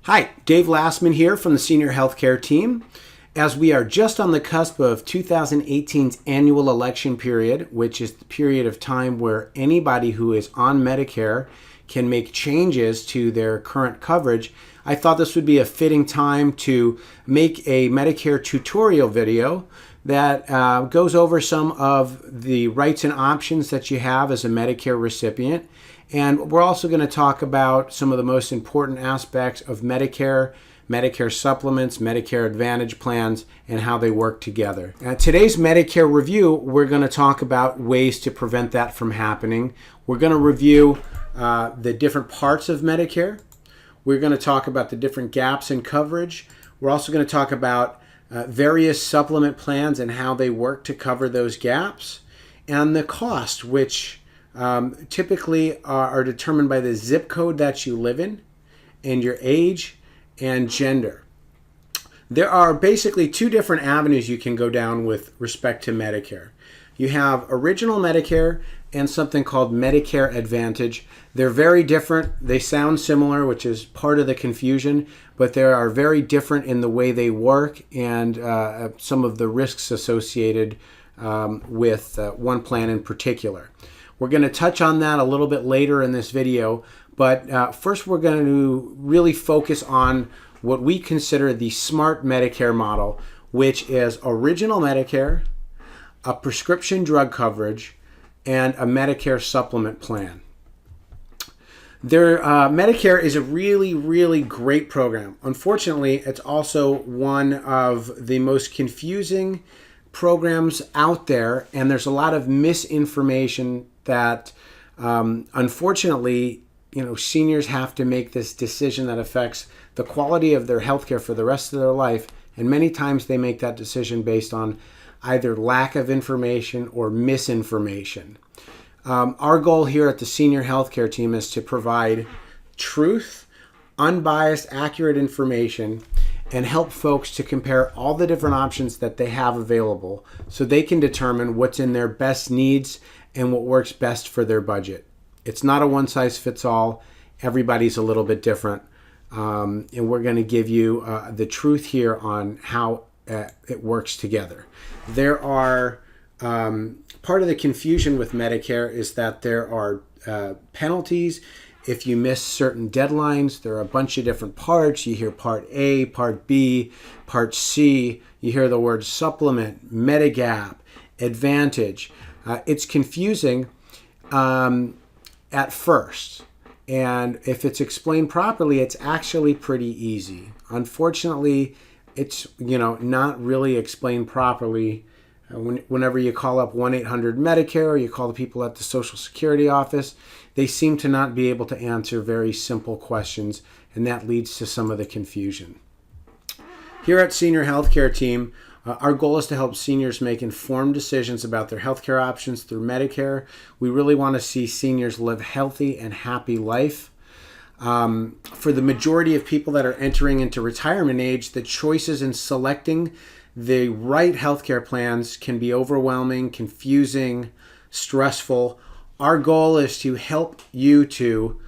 Hi, Dave Lasman here from the Senior Healthcare Team. As we are just on the cusp of 2018's annual election period, which is the period of time where anybody who is on Medicare can make changes to their current coverage, I thought this would be a fitting time to make a Medicare tutorial video that goes over some of the rights and options that you have as a Medicare recipient. And we're also going to talk about some of the most important aspects of Medicare, Medicare supplements, Medicare Advantage plans, and how they work together. Today's Medicare review, we're going to talk about ways to prevent that from happening. We're going to review the different parts of Medicare. We're going to talk about the different gaps in coverage. We're also going to talk about various supplement plans and how they work to cover those gaps, and the cost, which typically are determined by the zip code that you live in and your age and gender. There are basically two different avenues you can go down with respect to Medicare. You have original Medicare and something called Medicare Advantage. They're very different. They sound similar, which is part of the confusion, but they are very different in the way they work and some of the risks associated with one plan in particular. We're going to touch on that a little bit later in this video, but first we're going to really focus on what we consider the smart Medicare model, which is original Medicare, a prescription drug coverage, and a Medicare supplement plan. Medicare is a really, really great program. Unfortunately, it's also one of the most confusing programs out there, and there's a lot of misinformation that unfortunately, seniors have to make this decision that affects the quality of their healthcare for the rest of their life, and many times they make that decision based on either lack of information or misinformation. Our goal here at the Senior Healthcare Team is to provide truth, unbiased, accurate information, and help folks to compare all the different options that they have available so they can determine what's in their best needs and what works best for their budget. It's not a one-size-fits-all. Everybody's a little bit different. And we're going to give you the truth here on how it works together. There are part of the confusion with Medicare is that there are penalties if you miss certain deadlines. There are a bunch of different parts. You hear Part A, Part B, Part C. You hear the word supplement, Medigap, Advantage. It's confusing at first. And if it's explained properly, it's actually pretty easy. Unfortunately, it's not really explained properly. Whenever you call up 1-800-Medicare or you call the people at the Social Security office, they seem to not be able to answer very simple questions, and that leads to some of the confusion. Here at Senior Healthcare Team, our goal is to help seniors make informed decisions about their healthcare options through Medicare. We really want to see seniors live healthy and happy life. For the majority of people that are entering into retirement age, the choices in selecting the right healthcare plans can be overwhelming, confusing, stressful. Our goal is to help you to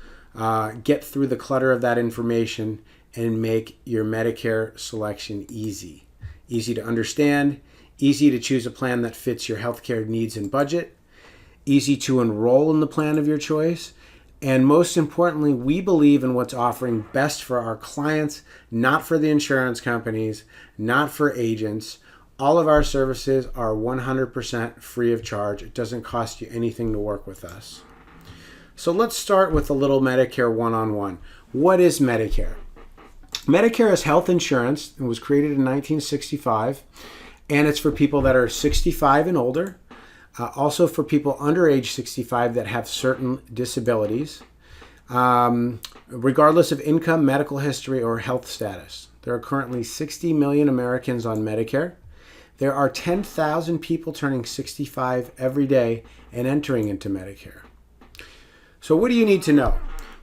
get through the clutter of that information and make your Medicare selection easy. Easy to understand, easy to choose a plan that fits your healthcare needs and budget, easy to enroll in the plan of your choice, and most importantly, we believe in what's offering best for our clients, not for the insurance companies, not for agents. All of our services are 100% free of charge. It doesn't cost you anything to work with us. So let's start with a little Medicare one-on-one. What is Medicare? Medicare is health insurance. It was created in 1965, and it's for people that are 65 and older. Also for people under age 65 that have certain disabilities, regardless of income, medical history, or health status. There are currently 60 million Americans on Medicare. There are 10,000 people turning 65 every day and entering into Medicare. So what do you need to know?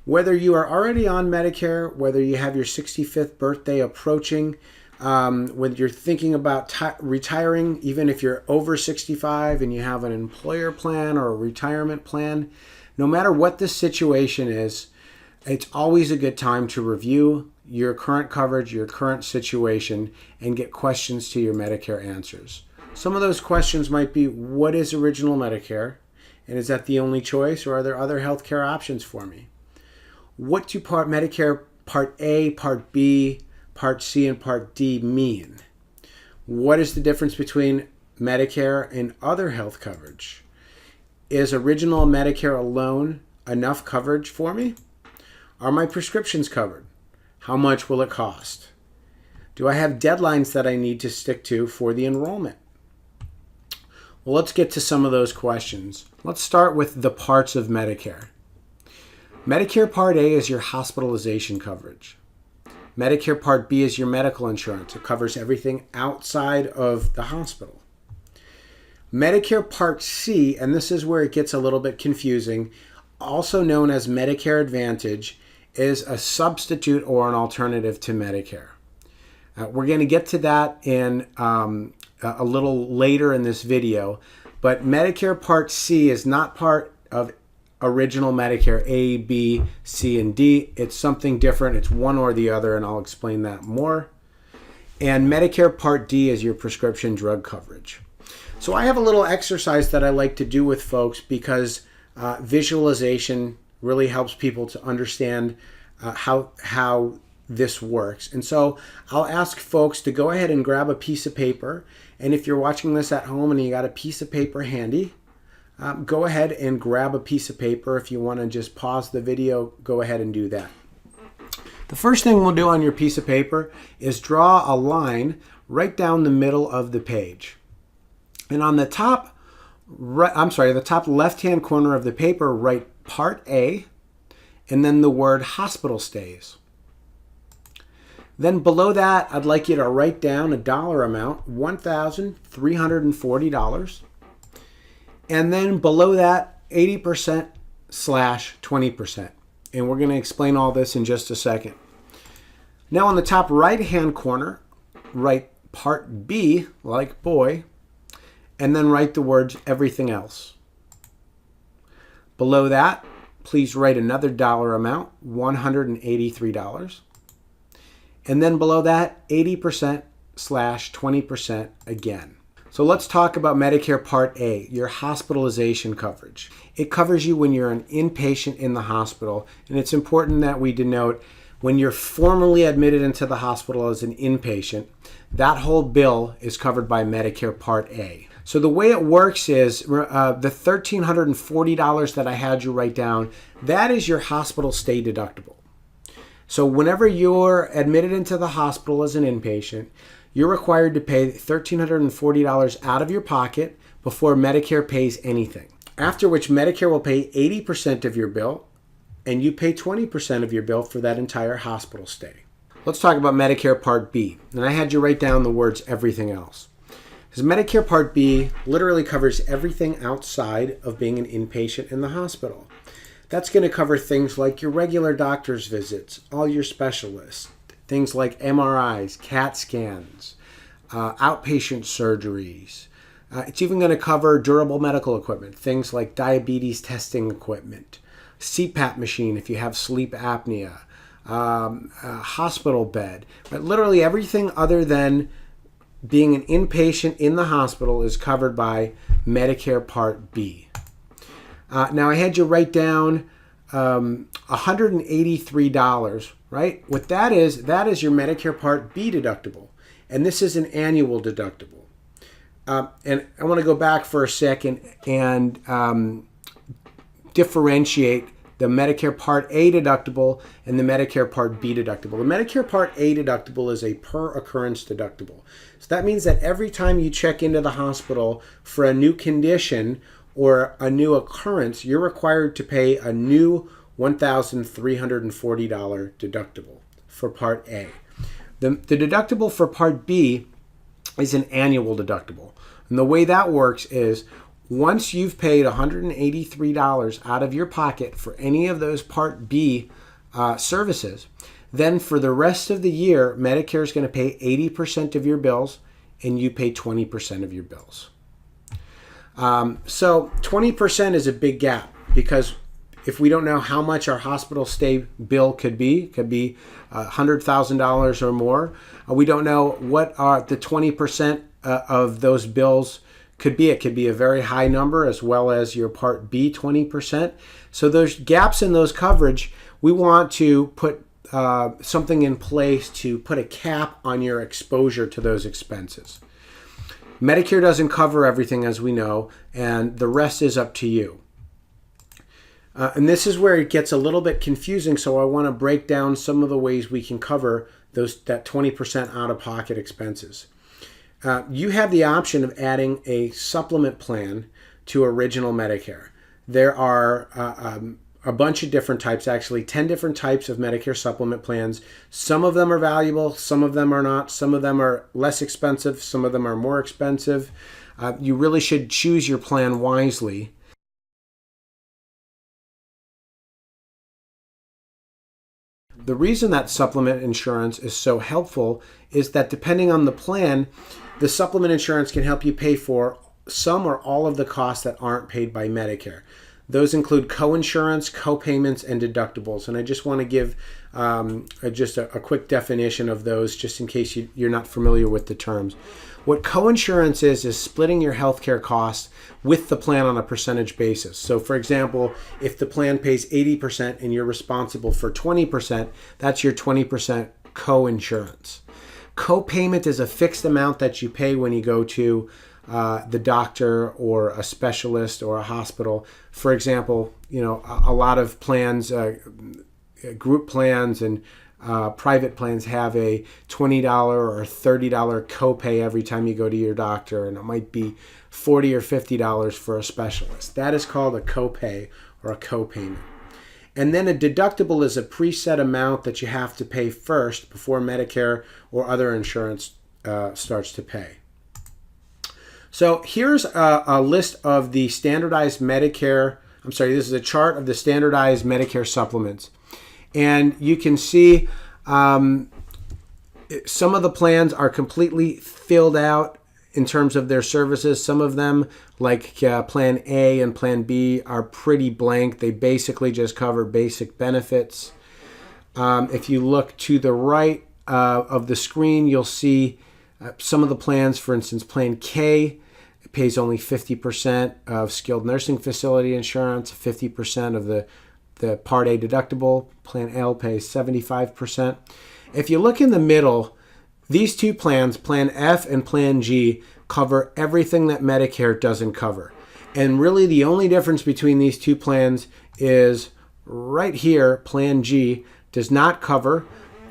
Whether you are already on Medicare, whether you have your 65th birthday approaching, when you're thinking about retiring, even if you're over 65 and you have an employer plan or a retirement plan, no matter what the situation is, It's always a good time to review your current coverage, your current situation, and get questions to your Medicare answers. Some of those questions might be, what is original Medicare? And is that the only choice, or are there other healthcare options for me? What do Medicare Part A, Part B, Part C, and Part D mean? What is the difference between Medicare and other health coverage? Is original Medicare alone enough coverage for me? Are my prescriptions covered? How much will it cost? Do I have deadlines that I need to stick to for the enrollment? Well, let's get to some of those questions. Let's start with the parts of Medicare. Medicare Part A is your hospitalization coverage. Medicare Part B is your medical insurance. It covers everything outside of the hospital. Medicare Part C, and this is where it gets a little bit confusing, also known as Medicare Advantage, is a substitute or an alternative to Medicare. We're going to get to that in a little later in this video, but Medicare Part C is not part of original Medicare A, B, C, and D. It's something different. It's one or the other, and I'll explain that more. And Medicare Part D is your prescription drug coverage. So I have a little exercise that I like to do with folks because visualization really helps people to understand how this works. And so I'll ask folks to go ahead and grab a piece of paper. And if you're watching this at home and you got a piece of paper handy, go ahead and grab a piece of paper. If you want to just pause the video, go ahead and do that. The first thing we'll do on your piece of paper is draw a line right down the middle of the page. And on the top the top left-hand corner of the paper, write Part A and then the word hospital stays. Then below that, I'd like you to write down a dollar amount, $1,340. And then below that, 80% / 20%. And we're going to explain all this in just a second. Now on the top right-hand corner, write Part B, like boy, and then write the words everything else. Below that, please write another dollar amount, $183. And then below that, 80% / 20% again. So let's talk about Medicare Part A, your hospitalization coverage. It covers you when you're an inpatient in the hospital, and it's important that we denote when you're formally admitted into the hospital as an inpatient, that whole bill is covered by Medicare Part A. So the way it works is the $1,340 that I had you write down, that is your hospital stay deductible. So whenever you're admitted into the hospital as an inpatient, you're required to pay $1,340 out of your pocket before Medicare pays anything. After which Medicare will pay 80% of your bill, and you pay 20% of your bill for that entire hospital stay. Let's talk about Medicare Part B. And I had you write down the words everything else. Because Medicare Part B literally covers everything outside of being an inpatient in the hospital. That's going to cover things like your regular doctor's visits, all your specialists, things like MRIs, CAT scans, outpatient surgeries. It's even going to cover durable medical equipment, things like diabetes testing equipment, CPAP machine if you have sleep apnea, a hospital bed. But literally everything other than being an inpatient in the hospital is covered by Medicare Part B. Now I had you write down $183, right? What that is your Medicare Part B deductible. And this is an annual deductible. And I want to go back for a second and differentiate the Medicare Part A deductible and the Medicare Part B deductible. The Medicare Part A deductible is a per occurrence deductible. So that means that every time you check into the hospital for a new condition or a new occurrence, you're required to pay a new $1,340 deductible for Part A. The deductible for Part B is an annual deductible. And the way that works is once you've paid $183 out of your pocket for any of those Part B services, then for the rest of the year, Medicare is going to pay 80% of your bills and you pay 20% of your bills. So 20% is a big gap because if we don't know how much our hospital stay bill could be $100,000 or more. We don't know what are the 20% of those bills could be. It could be a very high number, as well as your Part B 20%. So those gaps in those coverage, we want to put something in place to put a cap on your exposure to those expenses. Medicare doesn't cover everything, as we know, and the rest is up to you. And this is where it gets a little bit confusing, so I want to break down some of the ways we can cover that 20% out-of-pocket expenses. You have the option of adding a supplement plan to Original Medicare. There are a bunch of different types, actually 10 different types of Medicare supplement plans. Some of them are valuable, some of them are not. Some of them are less expensive, some of them are more expensive. You really should choose your plan wisely. The reason that supplement insurance is so helpful is that depending on the plan, the supplement insurance can help you pay for some or all of the costs that aren't paid by Medicare. Those include co-insurance, co-payments, and deductibles. And I just want to give just a quick definition of those, just in case you're not familiar with the terms. What co-insurance is splitting your healthcare costs with the plan on a percentage basis. So for example, if the plan pays 80% and you're responsible for 20%, that's your 20% co-insurance. Co-payment is a fixed amount that you pay when you go to the doctor or a specialist or a hospital. For example, a lot of plans, group plans and private plans have a $20 or $30 copay every time you go to your doctor, and it might be $40 or $50 for a specialist. That is called a copay or a copayment. And then a deductible is a preset amount that you have to pay first before Medicare or other insurance starts to pay. So here's a list of the standardized Medicare, this is a chart of the standardized Medicare supplements. And you can see some of the plans are completely filled out in terms of their services. Some of them, like Plan A and Plan B, are pretty blank. They basically just cover basic benefits. If you look to the right of the screen, you'll see some of the plans. For instance, Plan K pays only 50% of skilled nursing facility insurance, 50% of the Part A deductible. Plan L pays 75%. If you look in the middle, these two plans, Plan F and Plan G, cover everything that Medicare doesn't cover. And really the only difference between these two plans is right here, Plan G does not cover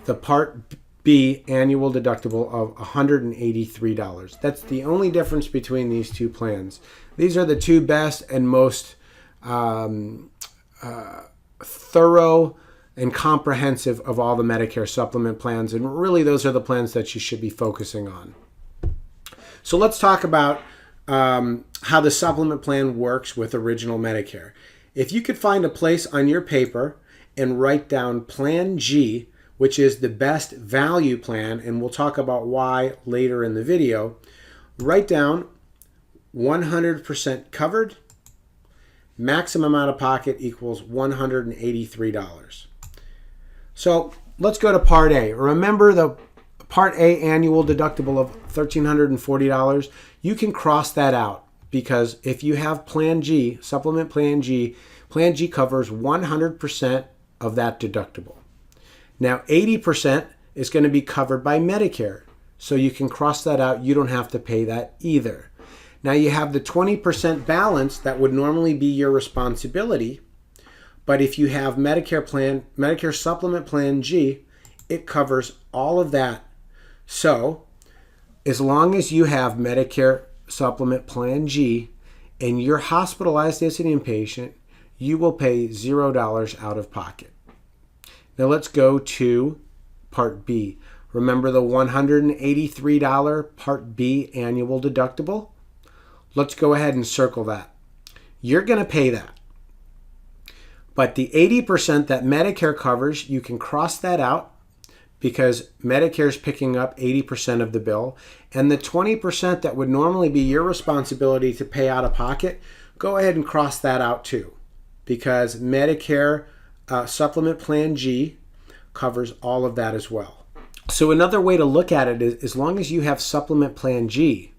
the Part B annual deductible of $183. That's the only difference between these two plans. These are the two best and most thorough and comprehensive of all the Medicare supplement plans, and really those are the plans that you should be focusing on. So let's talk about how the supplement plan works with Original Medicare. If you could find a place on your paper and write down Plan G, which is the best value plan, and we'll talk about why later in the video, write down 100% covered, maximum out of pocket equals $183. So let's go to Part A. Remember the Part A annual deductible of $1,340. You can cross that out because if you have Plan G, supplement Plan G covers 100% of that deductible. Now 80% is going to be covered by Medicare. So you can cross that out. You don't have to pay that either. Now you have the 20% balance that would normally be your responsibility, but if you have Medicare Supplement Plan G, it covers all of that. So as long as you have Medicare Supplement Plan G and you're hospitalized as an inpatient, you will pay $0 out of pocket. Now let's go to Part B. Remember the $183 Part B annual deductible? Let's go ahead and circle that. You're going to pay that. But the 80% that Medicare covers, you can cross that out because Medicare is picking up 80% of the bill. And the 20% that would normally be your responsibility to pay out of pocket, go ahead and cross that out too. because Medicare Supplement Plan G covers all of that as well. So another way to look at it is, as long as you have Supplement Plan G,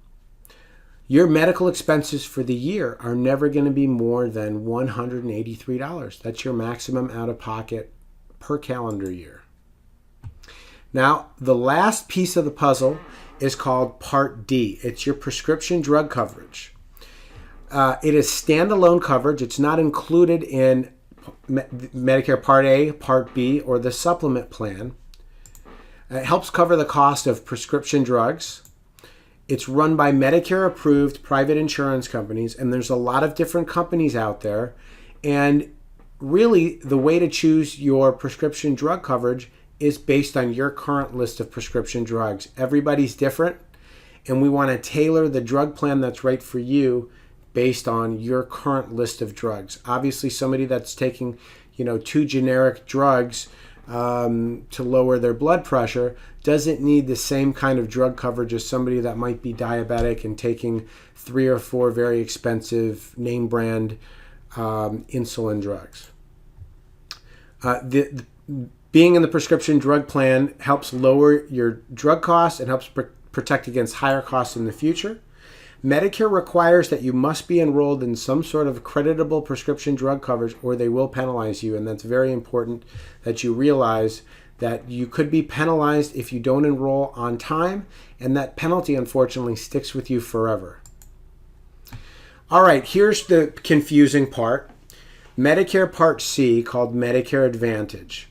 your medical expenses for the year are never going to be more than $183. That's your maximum out-of-pocket per calendar year. Now, the last piece of the puzzle is called Part D. It's your prescription drug coverage. It is standalone coverage. It's not included in Medicare Part A, Part B, or the supplement plan. It helps cover the cost of prescription drugs. It's run by Medicare-approved private insurance companies, and there's a lot of different companies out there. And really, the way to choose your prescription drug coverage is based on your current list of prescription drugs. Everybody's different, and we want to tailor the drug plan that's right for you based on your current list of drugs. Obviously, somebody that's taking, 2 generic drugs to lower their blood pressure doesn't need the same kind of drug coverage as somebody that might be diabetic and taking 3 or 4 very expensive name brand insulin drugs. Being in the prescription drug plan helps lower your drug costs and helps protect against higher costs in the future. Medicare requires that you must be enrolled in some sort of creditable prescription drug coverage or they will penalize you, and that's very important that you realize that you could be penalized if you don't enroll on time, and that penalty unfortunately sticks with you forever. All right, here's the confusing part. Medicare Part C, called Medicare Advantage.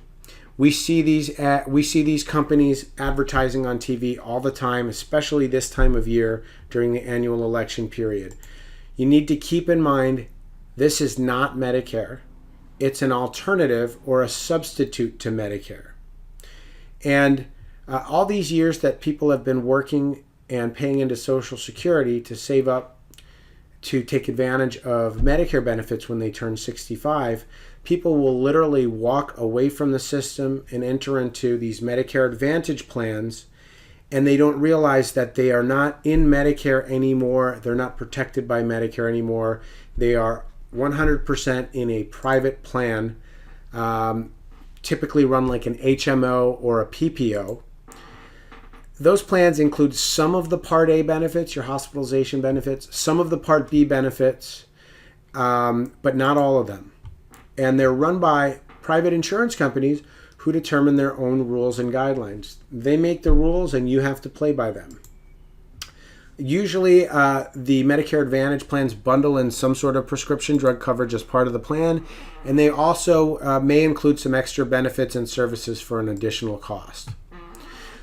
We see these companies advertising on TV all the time, especially this time of year during the annual election period. You need to keep in mind this is not Medicare. It's an alternative or a substitute to Medicare. And all these years that people have been working and paying into Social Security to save up to take advantage of Medicare benefits when they turn 65, people will literally walk away from the system and enter into these Medicare Advantage plans, and they don't realize that they are not in Medicare anymore. They're not protected by Medicare anymore. They are 100% in a private plan, typically run like an HMO or a PPO. Those plans include some of the Part A benefits, your hospitalization benefits, some of the Part B benefits, but not all of them. And they're run by private insurance companies who determine their own rules and guidelines. They make the rules and you have to play by them. Usually the Medicare Advantage plans bundle in some sort of prescription drug coverage as part of the plan, and they also may include some extra benefits and services for an additional cost.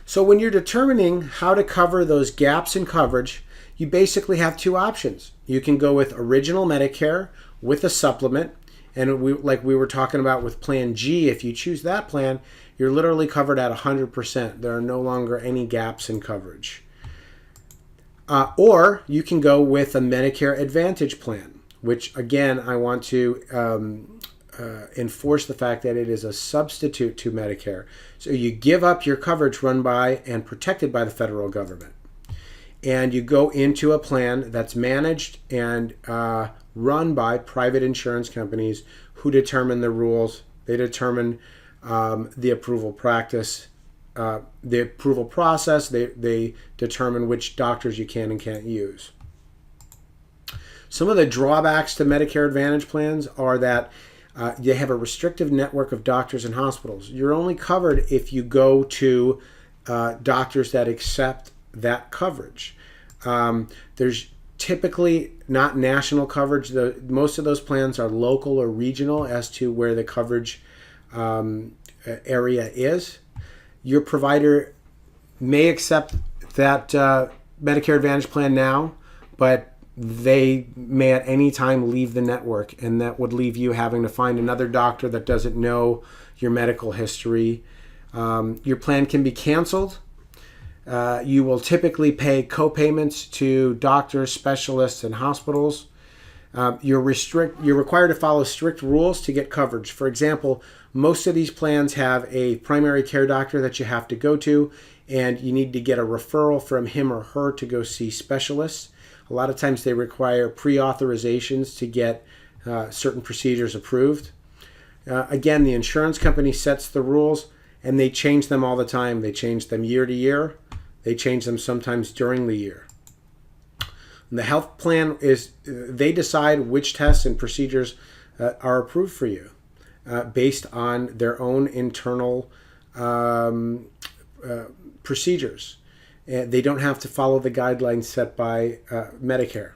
So when you're determining how to cover those gaps in coverage, you basically have 2 options. You can go with original Medicare with a supplement, and like we were talking about with Plan G, if you choose that plan, you're literally covered at 100%. There are no longer any gaps in coverage. Or you can go with a Medicare Advantage plan, which again, I want to enforce the fact that it is a substitute to Medicare. So you give up your coverage run by and protected by the federal government, and you go into a plan that's managed and run by private insurance companies who determine the rules. They determine the approval practice, the approval process. They determine which doctors you can and can't use. Some of the drawbacks to Medicare Advantage plans are that you have a restrictive network of doctors and hospitals. You're only covered if you go to doctors that accept that coverage. There's typically not national coverage. Most of those plans are local or regional as to where the coverage area is. Your provider may accept that Medicare Advantage plan now, but they may at any time leave the network, and that would leave you having to find another doctor that doesn't know your medical history. Your plan can be canceled. You will typically pay co-payments to doctors, specialists, and hospitals. You're required to follow strict rules to get coverage. For example, most of these plans have a primary care doctor that you have to go to, and you need to get a referral from him or her to go see specialists. A lot of times they require pre-authorizations to get certain procedures approved. Again, the insurance company sets the rules, and they change them all the time. They change them year to year. They change them sometimes during the year. And the health plan they decide which tests and procedures are approved for you based on their own internal procedures. They don't have to follow the guidelines set by Medicare.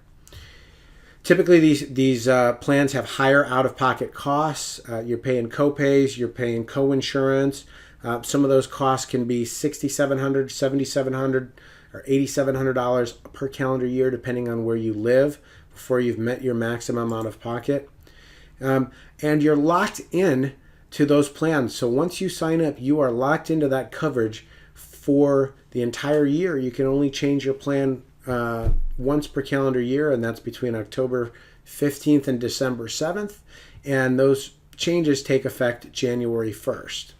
Typically, these plans have higher out-of-pocket costs. You're paying co-pays, you're paying co-insurance. Some of those costs can be $6,700, $7,700, or $8,700 per calendar year, depending on where you live, before you've met your maximum out-of-pocket. And you're locked in to those plans. So once you sign up, you are locked into that coverage for the entire year. You can only change your plan once per calendar year, and that's between October 15th and December 7th. And those changes take effect January 1st.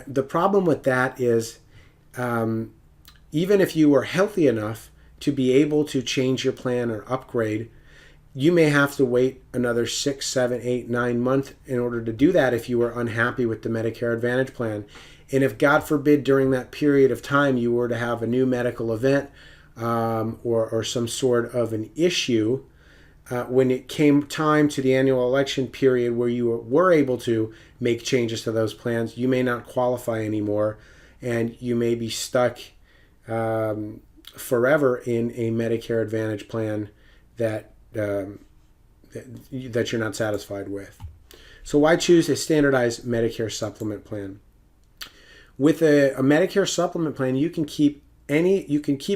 The problem with that is even if you are healthy enough to be able to change your plan or upgrade, you may have to wait another 6, 7, 8, 9 months in order to do that if you are unhappy with the Medicare Advantage plan. And if, God forbid, during that period of time you were to have a new medical event or some sort of an issue, when it came time to the annual election period where you were able to make changes to those plans, you may not qualify anymore, and you may be stuck forever in a Medicare Advantage plan that you're not satisfied with. So why choose a standardized Medicare supplement plan? With a Medicare supplement plan, you can keep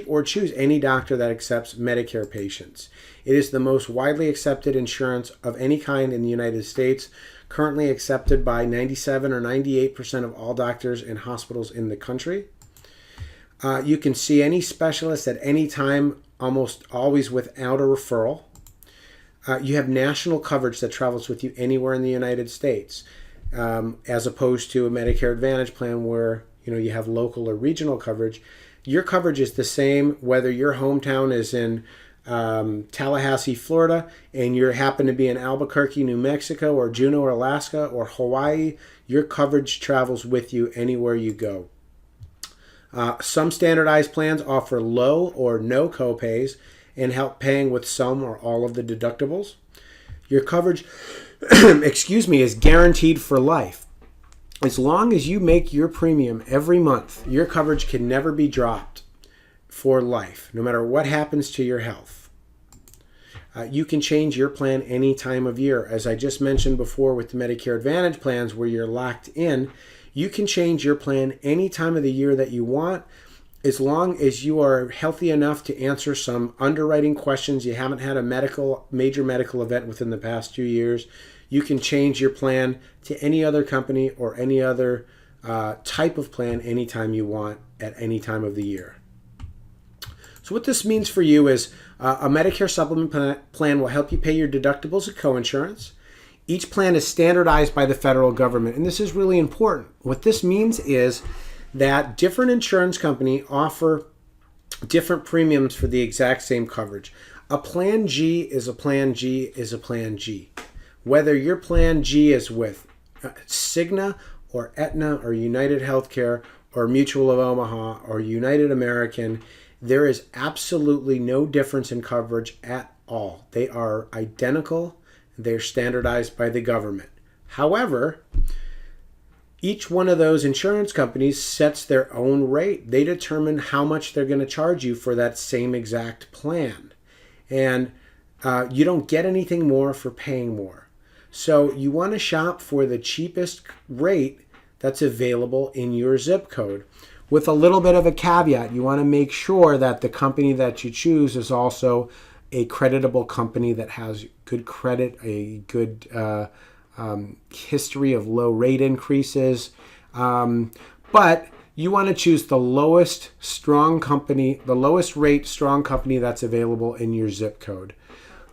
or choose any doctor that accepts Medicare patients. It is the most widely accepted insurance of any kind in the United States, currently accepted by 97 or 98% of all doctors and hospitals in the country. You can see any specialist at any time, almost always without a referral. You have national coverage that travels with you anywhere in the United States, as opposed to a Medicare Advantage plan where you have local or regional coverage. Your coverage is the same whether your hometown is in Tallahassee, Florida, and you happen to be in Albuquerque, New Mexico, or Juneau, Alaska, or Hawaii. Your coverage travels with you anywhere you go. Some standardized plans offer low or no copays and help paying with some or all of the deductibles. Your coverage, is guaranteed for life. As long as you make your premium every month, your coverage can never be dropped for life, no matter what happens to your health. You can change your plan any time of year. As I just mentioned before with the Medicare Advantage plans where you're locked in, you can change your plan any time of the year that you want, as long as you are healthy enough to answer some underwriting questions. You haven't had a major medical event within the past 2 years. You can change your plan to any other company or any other type of plan anytime you want at any time of the year. So what this means for you is a Medicare supplement plan will help you pay your deductibles and coinsurance. Each plan is standardized by the federal government, and this is really important. What this means is that different insurance companies offer different premiums for the exact same coverage. A Plan G is a Plan G is a Plan G. Whether your Plan G is with Cigna or Aetna or United Healthcare or Mutual of Omaha or United American, there is absolutely no difference in coverage at all. They are identical. They're standardized by the government. However, each one of those insurance companies sets their own rate. They determine how much they're going to charge you for that same exact plan. And you don't get anything more for paying more. So you want to shop for the cheapest rate that's available in your zip code. With a little bit of a caveat, you want to make sure that the company that you choose is also a creditable company that has good credit, a good history of low rate increases. But you want to choose the lowest rate strong company that's available in your zip code.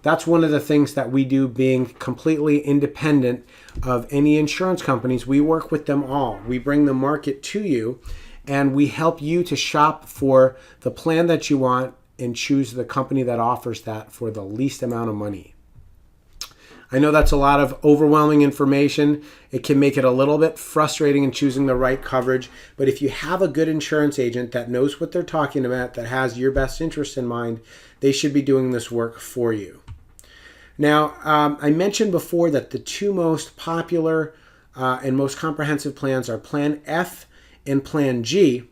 That's one of the things that we do, being completely independent of any insurance companies. We work with them all. We bring the market to you, and we help you to shop for the plan that you want and choose the company that offers that for the least amount of money. I know that's a lot of overwhelming information. It can make it a little bit frustrating in choosing the right coverage. But if you have a good insurance agent that knows what they're talking about, that has your best interest in mind, they should be doing this work for you. Now, I mentioned before that the two most popular and most comprehensive plans are Plan F and Plan G.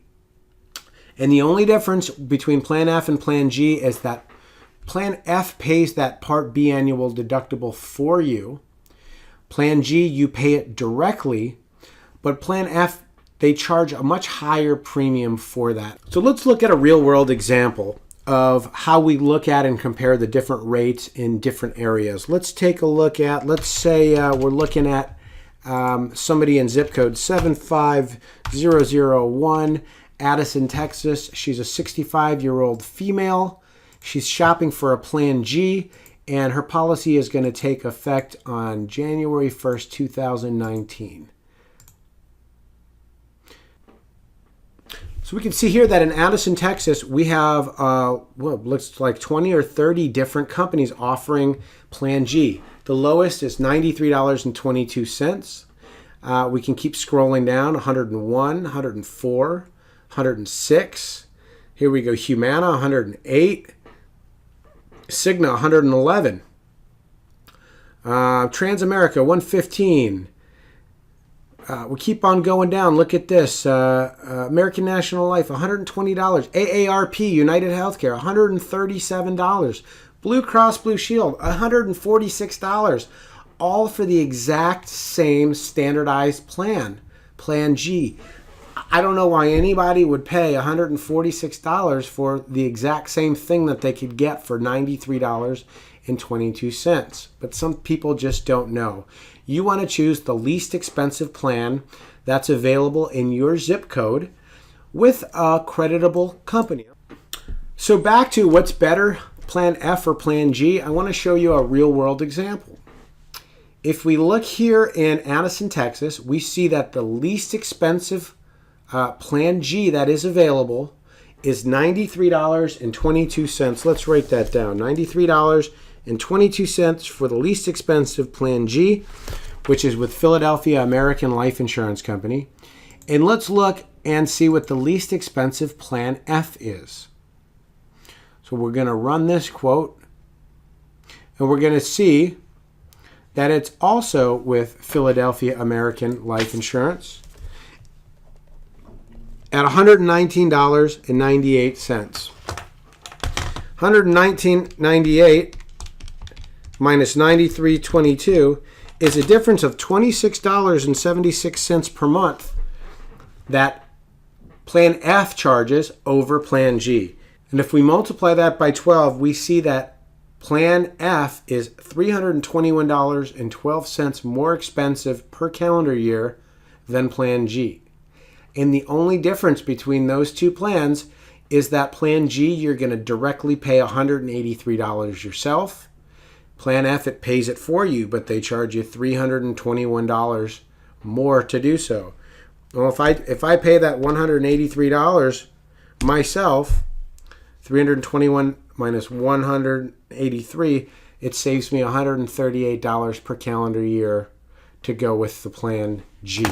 And the only difference between Plan F and Plan G is that Plan F pays that Part B annual deductible for you. Plan G, you pay it directly, but Plan F, they charge a much higher premium for that. So let's look at a real-world example of how we look at and compare the different rates in different areas. Let's take a look at, let's say we're looking at somebody in zip code 75001, Addison, Texas. She's a 65-year-old female. She's shopping for a Plan G, and her policy is going to take effect on January 1st, 2019. So we can see here that in Addison, Texas, we have, looks like 20 or 30 different companies offering Plan G. The lowest is $93.22. We can keep scrolling down, 101, 104, 106. Here we go, Humana, 108. Cigna, 111. Transamerica, 115. We keep on going down. Look at this. American National Life, $120. AARP, United Healthcare, $137. Blue Cross Blue Shield, $146. All for the exact same standardized plan, Plan G. I don't know why anybody would pay $146 for the exact same thing that they could get for $93.22. But some people just don't know. You want to choose the least expensive plan that's available in your zip code with a creditable company. So back to what's better, Plan F or Plan G, I want to show you a real-world example. If we look here in Addison, Texas, we see that the least expensive Plan G that is available is $93.22. Let's write that down. $93.22 for the least expensive Plan G, which is with Philadelphia American Life Insurance Company. And let's look and see what the least expensive Plan F is. So we're going to run this quote, and we're going to see that it's also with Philadelphia American Life Insurance at $119.98. $119.98 minus $93.22 is a difference of $26.76 per month that Plan F charges over Plan G. And if we multiply that by 12, we see that Plan F is $321.12 more expensive per calendar year than Plan G. And the only difference between those two plans is that Plan G, you're going to directly pay $183 yourself. Plan F, it pays it for you, but they charge you $321 more to do so. Well, if I pay that $183 myself, 321 minus 183, it saves me $138 per calendar year to go with the Plan G.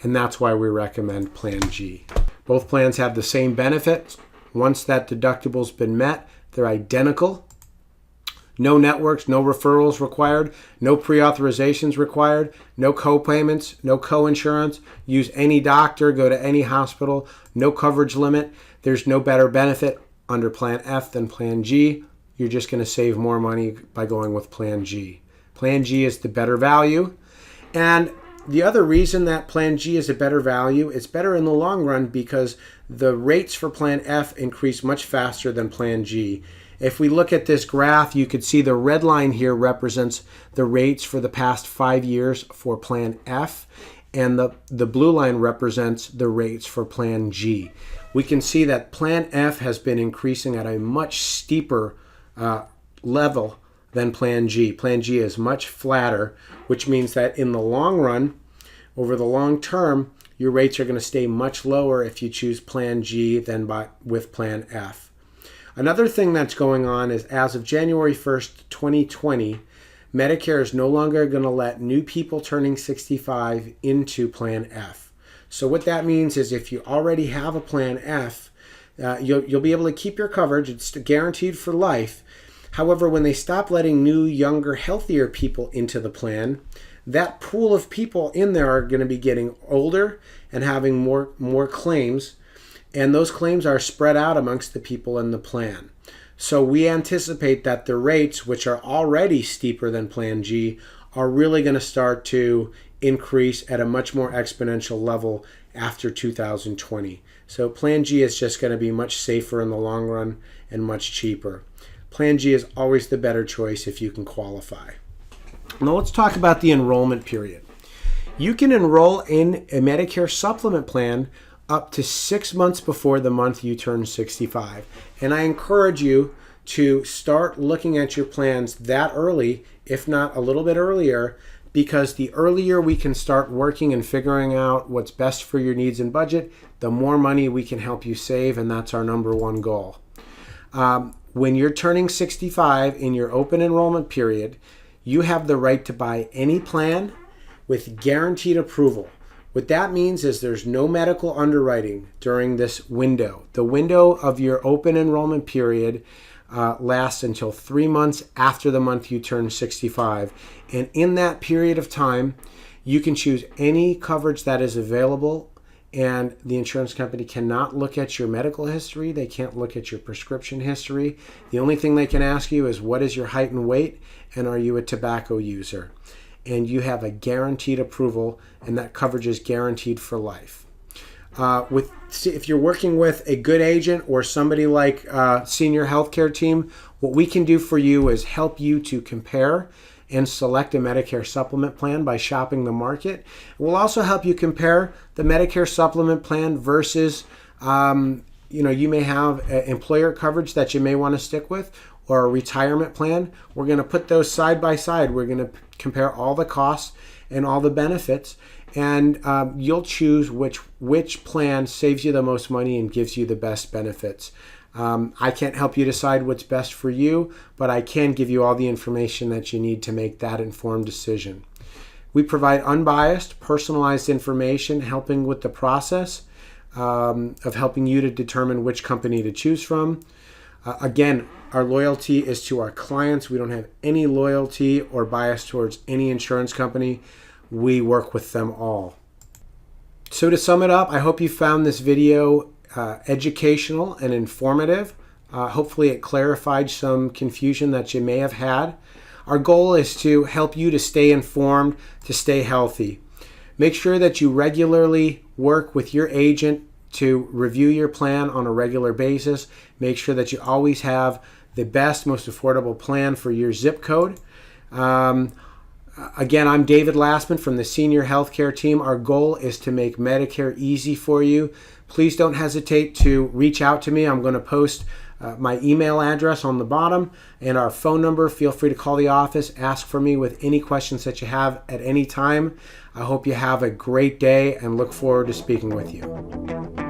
And that's why we recommend Plan G. Both plans have the same benefits. Once that deductible's been met, they're identical. No networks, no referrals required, no pre-authorizations required, no co-payments, no co-insurance. Use any doctor, go to any hospital, no coverage limit. There's no better benefit under Plan F than Plan G. You're just going to save more money by going with Plan G. Plan G is the better value. And the other reason that Plan G is a better value, it's better in the long run because the rates for Plan F increase much faster than Plan G. If we look at this graph, you could see the red line here represents the rates for the past 5 years for Plan F, and the blue line represents the rates for Plan G. We can see that Plan F has been increasing at a much steeper level than Plan G. Plan G is much flatter, which means that in the long run, over the long term, your rates are going to stay much lower if you choose Plan G than with Plan F. Another thing that's going on is as of January 1st, 2020, Medicare is no longer going to let new people turning 65 into Plan F. So what that means is if you already have a Plan F, you'll be able to keep your coverage. It's guaranteed for life. However, when they stop letting new, younger, healthier people into the plan, that pool of people in there are going to be getting older and having more claims, and those claims are spread out amongst the people in the plan. So we anticipate that the rates, which are already steeper than Plan G, are really going to start to increase at a much more exponential level after 2020. So Plan G is just going to be much safer in the long run and much cheaper. Plan G is always the better choice if you can qualify. Now let's talk about the enrollment period. You can enroll in a Medicare supplement plan up to 6 months before the month you turn 65. And I encourage you to start looking at your plans that early, if not a little bit earlier, because the earlier we can start working and figuring out what's best for your needs and budget, the more money we can help you save, and that's our number one goal. When you're turning 65 in your open enrollment period, you have the right to buy any plan with guaranteed approval. What that means is there's no medical underwriting during this window. The window of your open enrollment period lasts until 3 months after the month you turn 65. And in that period of time, you can choose any coverage that is available, and the insurance company cannot look at your medical history. They can't look at your prescription history. The only thing they can ask you is what is your height and weight, and are you a tobacco user? And you have a guaranteed approval, and that coverage is guaranteed for life. If you're working with a good agent or somebody like Senior Healthcare Team, what we can do for you is help you to compare and select a Medicare supplement plan by shopping the market. We'll also help you compare the Medicare supplement plan versus, you may have employer coverage that you may want to stick with, or a retirement plan. We're going to put those side by side. We're going to compare all the costs and all the benefits, and you'll choose which plan saves you the most money and gives you the best benefits. I can't help you decide what's best for you, but I can give you all the information that you need to make that informed decision. We provide unbiased, personalized information, helping with the process of helping you to determine which company to choose from. Again, our loyalty is to our clients. We don't have any loyalty or bias towards any insurance company. We work with them all. So to sum it up, I hope you found this video educational and informative. Hopefully it clarified some confusion that you may have had. Our goal is to help you to stay informed, to stay healthy. Make sure that you regularly work with your agent to review your plan on a regular basis. Make sure that you always have the best, most affordable plan for your zip code. Again, I'm David Lasman from the Senior Healthcare Team. Our goal is to make Medicare easy for you. Please don't hesitate to reach out to me. I'm going to post my email address on the bottom and our phone number. Feel free to call the office, ask for me with any questions that you have at any time. I hope you have a great day and look forward to speaking with you.